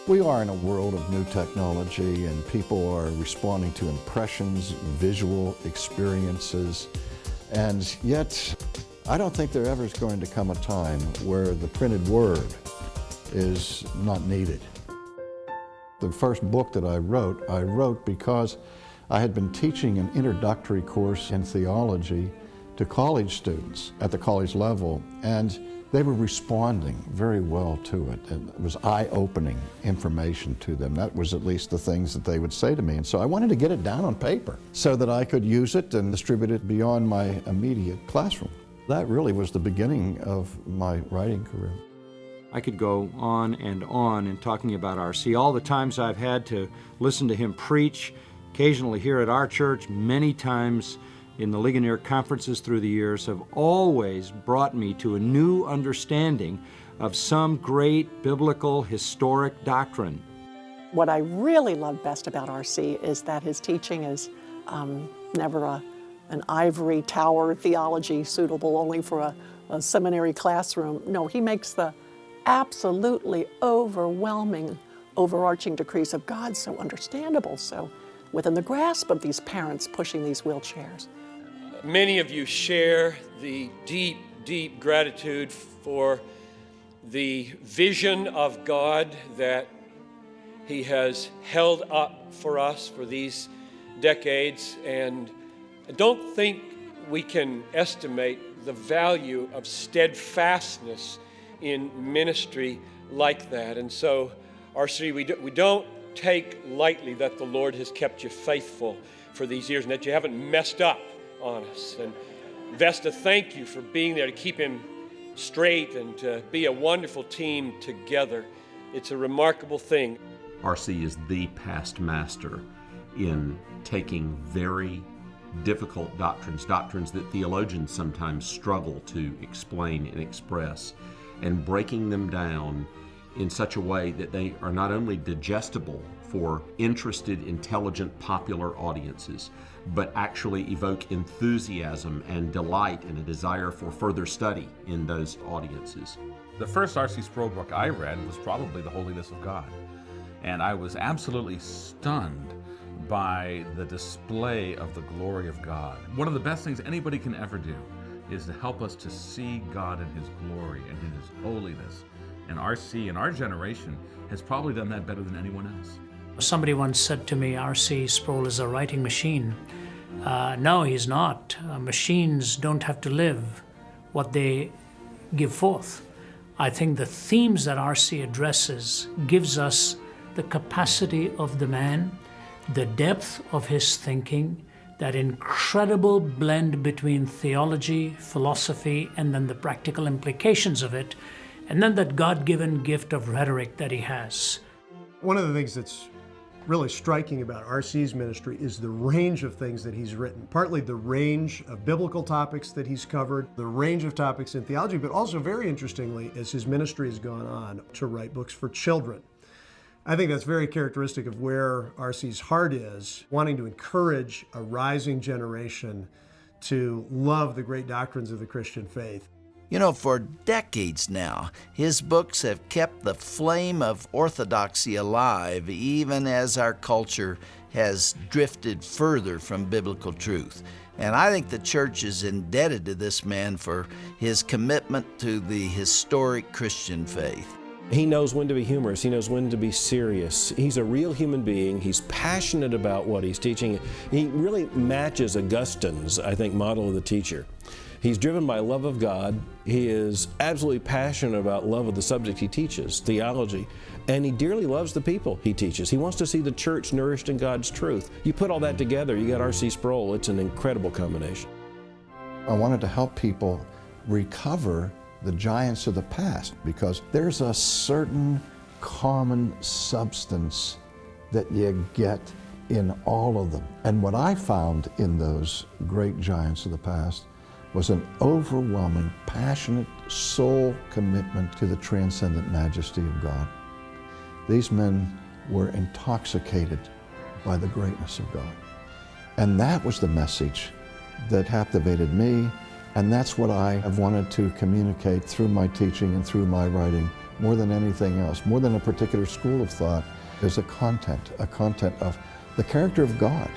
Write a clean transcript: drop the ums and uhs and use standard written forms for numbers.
We are in a world of new technology, and people are responding to impressions, visual experiences, and yet I don't think there ever is going to come a time where the printed word is not needed. The first book that I wrote because I had been teaching an introductory course in theology to college students at the college level, and they were responding very well to it, and it was eye-opening information to them. That was at least the things that they would say to me. And so I wanted to get it down on paper so that I could use it and distribute it beyond my immediate classroom. That really was the beginning of my writing career. I could go on in talking about R.C. All the times I've had to listen to him preach, occasionally here at our church, many times in the Ligonier conferences through the years, have always brought me to a new understanding of some great biblical historic doctrine. What I really love best about R.C. is that his teaching is never an ivory tower theology suitable only for a seminary classroom. No, he makes the absolutely overwhelming, overarching decrees of God so understandable, so within the grasp of these parents pushing these wheelchairs. Many of you share the deep, deep gratitude for the vision of God that He has held up for us for these decades, and I don't think we can estimate the value of steadfastness in ministry like that. And so, R.C., we don't take lightly that the Lord has kept you faithful for these years and that you haven't messed up on us. And Vesta, thank you for being there to keep him straight and to be a wonderful team together. It's a remarkable thing. R.C. is the past master in taking very difficult doctrines that theologians sometimes struggle to explain and express, and breaking them down in such a way that they are not only digestible for interested, intelligent, popular audiences, but actually evoke enthusiasm and delight and a desire for further study in those audiences. The first R.C. Sproul book I read was probably The Holiness of God, and I was absolutely stunned by the display of the glory of God. One of the best things anybody can ever do is to help us to see God in His glory and in His holiness. And R.C. in our generation has probably done that better than anyone else. Somebody once said to me, R.C. Sproul is a writing machine. No, he's not. Machines don't have to live what they give forth. I think the themes that R.C. addresses gives us the capacity of the man, the depth of his thinking, that incredible blend between theology, philosophy, and then the practical implications of it, and then that God-given gift of rhetoric that he has. One of the things that's really striking about R.C.'s ministry is the range of things that he's written. Partly the range of biblical topics that he's covered, the range of topics in theology, but also very interestingly, as his ministry has gone on, to write books for children. I think that's very characteristic of where R.C.'s heart is, wanting to encourage a rising generation to love the great doctrines of the Christian faith. You know, for decades now, his books have kept the flame of orthodoxy alive, even as our culture has drifted further from biblical truth. And I think the church is indebted to this man for his commitment to the historic Christian faith. He knows when to be humorous. He knows when to be serious. He's a real human being. He's passionate about what he's teaching. He really matches Augustine's, I think, model of the teacher. He's driven by love of God. He is absolutely passionate about love of the subject he teaches, theology, and he dearly loves the people he teaches. He wants to see the church nourished in God's truth. You put all that together, you got R.C. Sproul. It's an incredible combination. I wanted to help people recover the giants of the past, because there's a certain common substance that you get in all of them. And what I found in those great giants of the past was an overwhelming, passionate soul commitment to the transcendent majesty of God. These men were intoxicated by the greatness of God. And that was the message that captivated me, and that's what I have wanted to communicate through my teaching and through my writing more than anything else, more than a particular school of thought, is a content of the character of God.